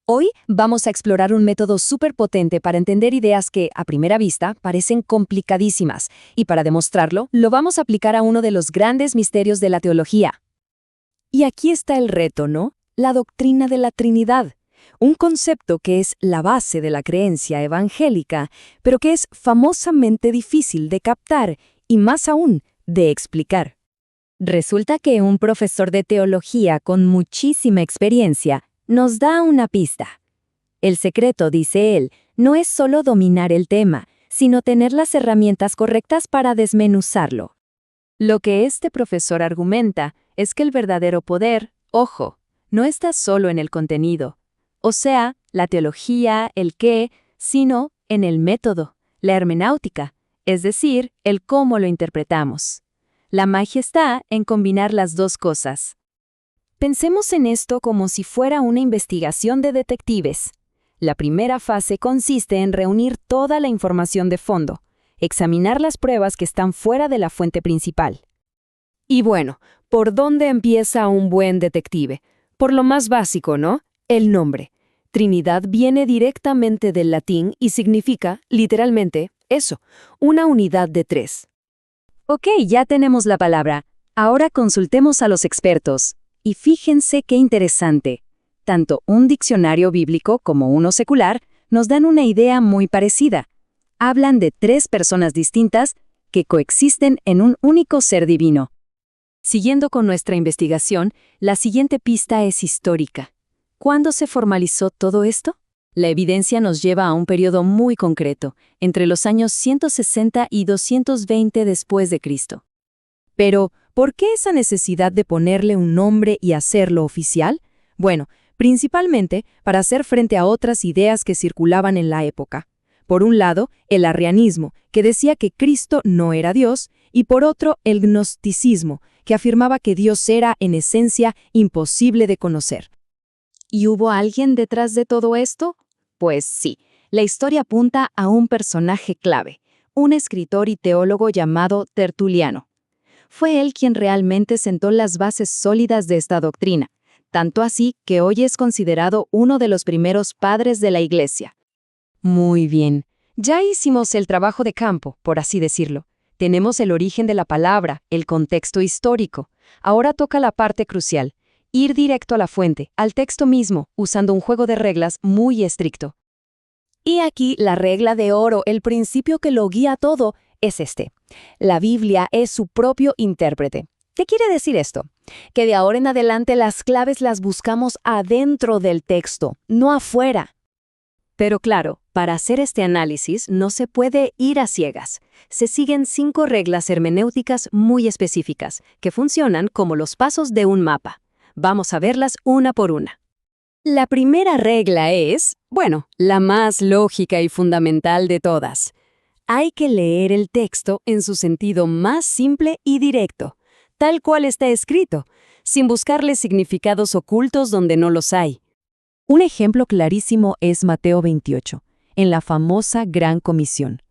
Hoy vamos a explorar un método súper potente para entender ideas que, a primera vista, parecen complicadísimas, y para demostrarlo, lo vamos a aplicar a uno de los grandes misterios de la teología. Y aquí está el reto, ¿no? La doctrina de la Trinidad. Un concepto que es la base de la creencia evangélica, pero que es famosamente difícil de captar y más aún, de explicar. Resulta que un profesor de teología con muchísima experiencia nos da una pista. El secreto, dice él, no es solo dominar el tema, sino tener las herramientas correctas para desmenuzarlo. Lo que este profesor argumenta es que el verdadero poder, ojo, no está solo en el contenido, o sea, la teología, el qué, sino en el método, la hermenéutica, es decir, el cómo lo interpretamos. La magia está en combinar las dos cosas. Pensemos en esto como si fuera una investigación de detectives. La primera fase consiste en reunir toda la información de fondo, examinar las pruebas que están fuera de la fuente principal. Y bueno, ¿por dónde empieza un buen detective? Por lo más básico, ¿no? El nombre. Trinidad viene directamente del latín y significa, literalmente, eso, una unidad de tres. Ok, ya tenemos la palabra. Ahora consultemos a los expertos. Y fíjense qué interesante. Tanto un diccionario bíblico como uno secular nos dan una idea muy parecida. Hablan de tres personas distintas que coexisten en un único ser divino. Siguiendo con nuestra investigación, la siguiente pista es histórica. ¿Cuándo se formalizó todo esto? La evidencia nos lleva a un periodo muy concreto, entre los años 160 y 220 después de Cristo. Pero, ¿por qué esa necesidad de ponerle un nombre y hacerlo oficial? Bueno, principalmente para hacer frente a otras ideas que circulaban en la época. Por un lado, el arrianismo, que decía que Cristo no era Dios, y por otro, el gnosticismo, que afirmaba que Dios era, en esencia, imposible de conocer. ¿Y hubo alguien detrás de todo esto? Pues sí, la historia apunta a un personaje clave, un escritor y teólogo llamado Tertuliano. Fue él quien realmente sentó las bases sólidas de esta doctrina, tanto así que hoy es considerado uno de los primeros padres de la Iglesia. Muy bien, ya hicimos el trabajo de campo, por así decirlo. Tenemos el origen de la palabra, el contexto histórico. Ahora toca la parte crucial, ir directo a la fuente, al texto mismo, usando un juego de reglas muy estricto. Y aquí la regla de oro, el principio que lo guía todo, es este. La Biblia es su propio intérprete. ¿Qué quiere decir esto? Que de ahora en adelante las claves las buscamos adentro del texto, no afuera. Pero claro, para hacer este análisis no se puede ir a ciegas. Se siguen 5 reglas hermenéuticas muy específicas, que funcionan como los pasos de un mapa. Vamos a verlas una por una. La primera regla es, bueno, la más lógica y fundamental de todas. Hay que leer el texto en su sentido más simple y directo, tal cual está escrito, sin buscarle significados ocultos donde no los hay. Un ejemplo clarísimo es Mateo 28, en la famosa Gran Comisión.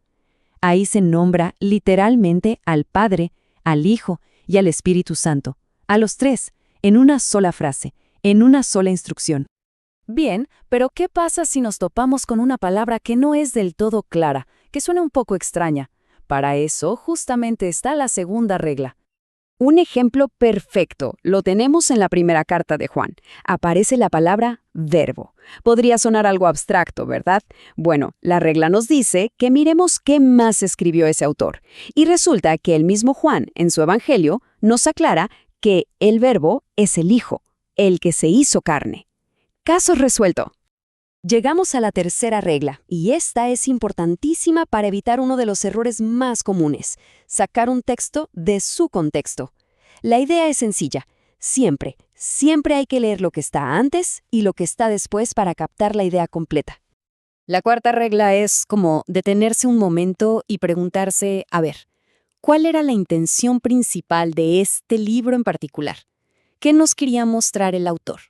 Ahí se nombra literalmente al Padre, al Hijo y al Espíritu Santo, a los tres, en una sola frase, en una sola instrucción. Bien, pero ¿qué pasa si nos topamos con una palabra que no es del todo clara, que suena un poco extraña? Para eso justamente está la segunda regla. Un ejemplo perfecto lo tenemos en la primera carta de Juan. Aparece la palabra verbo. Podría sonar algo abstracto, ¿verdad? Bueno, la regla nos dice que miremos qué más escribió ese autor. Y resulta que el mismo Juan, en su Evangelio, nos aclara que el verbo es el Hijo, el que se hizo carne. Caso resuelto. Llegamos a la tercera regla, y esta es importantísima para evitar uno de los errores más comunes, sacar un texto de su contexto. La idea es sencilla. Siempre hay que leer lo que está antes y lo que está después para captar la idea completa. La cuarta regla es como detenerse un momento y preguntarse, a ver, ¿cuál era la intención principal de este libro en particular? ¿Qué nos quería mostrar el autor?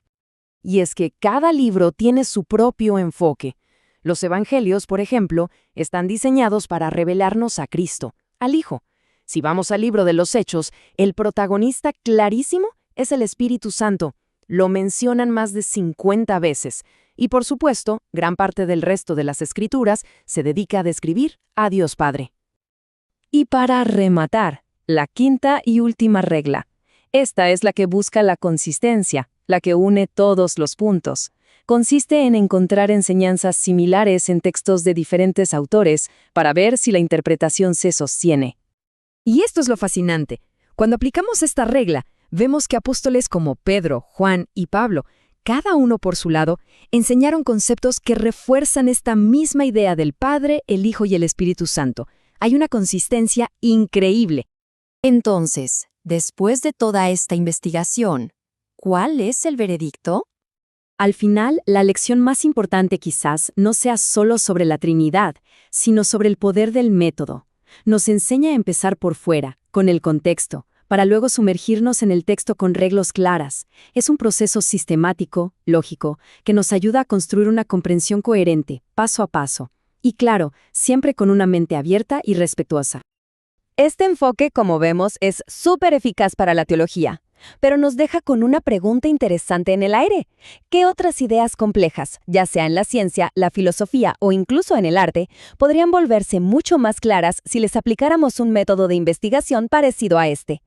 Y es que cada libro tiene su propio enfoque. Los evangelios, por ejemplo, están diseñados para revelarnos a Cristo, al Hijo. Si vamos al libro de los Hechos, el protagonista clarísimo es el Espíritu Santo. Lo mencionan más de 50 veces. Y por supuesto, gran parte del resto de las escrituras se dedica a describir a Dios Padre. Y para rematar, la quinta y última regla. Esta es la que busca la consistencia, la que une todos los puntos. Consiste en encontrar enseñanzas similares en textos de diferentes autores para ver si la interpretación se sostiene. Y esto es lo fascinante. Cuando aplicamos esta regla, vemos que apóstoles como Pedro, Juan y Pablo, cada uno por su lado, enseñaron conceptos que refuerzan esta misma idea del Padre, el Hijo y el Espíritu Santo. Hay una consistencia increíble. Entonces, después de toda esta investigación, ¿cuál es el veredicto? Al final, la lección más importante quizás no sea solo sobre la Trinidad, sino sobre el poder del método. Nos enseña a empezar por fuera, con el contexto, para luego sumergirnos en el texto con reglas claras. Es un proceso sistemático, lógico, que nos ayuda a construir una comprensión coherente, paso a paso. Y claro, siempre con una mente abierta y respetuosa. Este enfoque, como vemos, es súper eficaz para la teología, pero nos deja con una pregunta interesante en el aire. ¿Qué otras ideas complejas, ya sea en la ciencia, la filosofía o incluso en el arte, podrían volverse mucho más claras si les aplicáramos un método de investigación parecido a este?